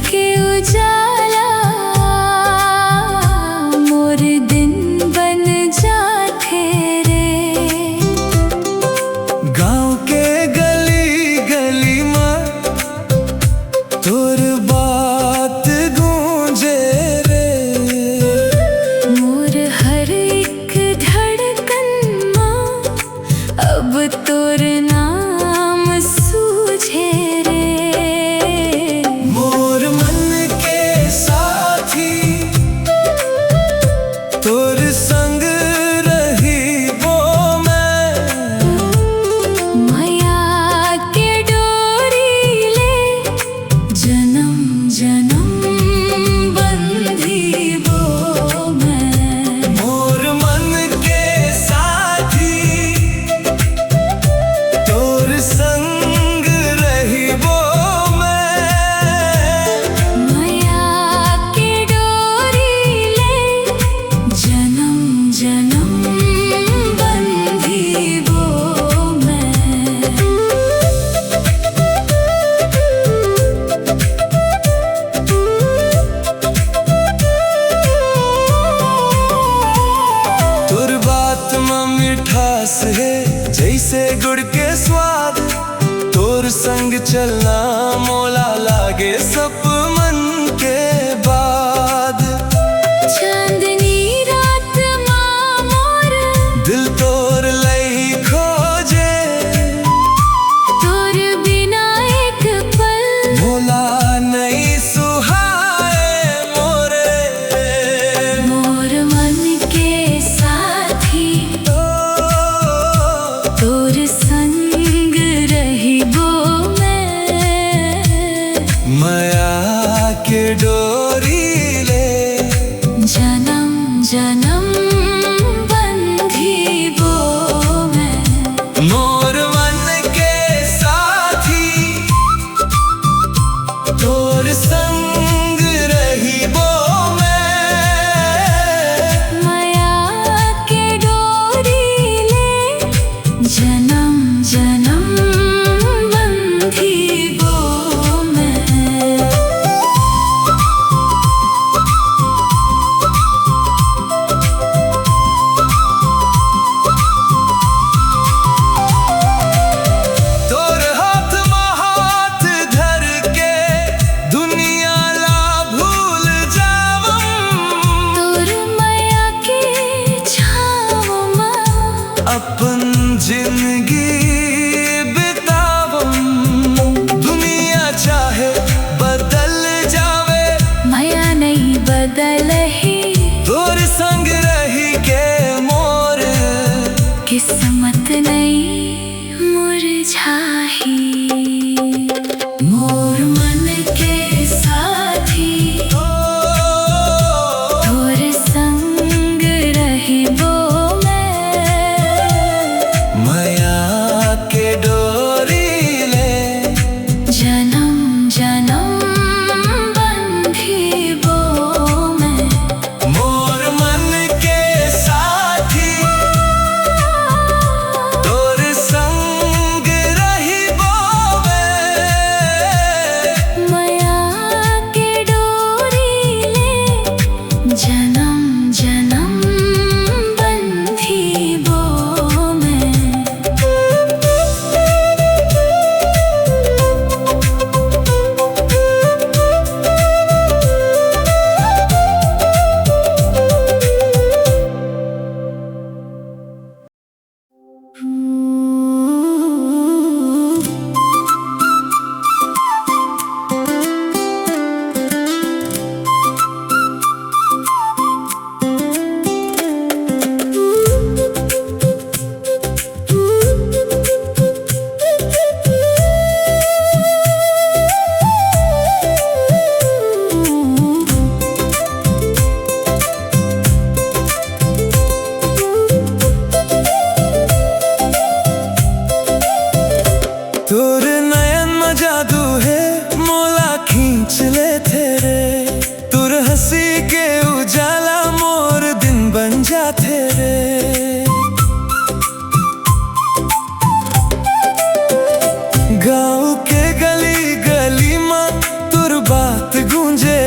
के उजाला मोर दिन बन जाते रे। गाँव के गली गली में तोर बात गूंजे रे। मोर हर एक धड़कन मां अब तोर नाम सूझे रे। मोर मन के साथी तोर संग रही वो मैं। माया के डोरी ले जन्म जन्म बंधी वो मैं। मोर मन के साथी तोर संग रही वो मैं। माया के डोरी ले जन्म जन्म बंधी वो मैं। तोर बात में मिठास है जैसे गुड़ के स्वाद। तोर संग चलना मोला लागे सपमन के बाद। चांदनी रात मां मोर दिल तोर लई खोजे। तोर बिना एक पल मोला नहीं सुहाए मोरे। मोर मन के साथी तोर संग रही वो मैं। माया के डोरी ले जन्म जन्म बंधी वो मैं। मोर मन के साथी तोर संग रही वो मैं। माया के डोरी ले जन्म जन्म बंधी वो मैं। गूंजे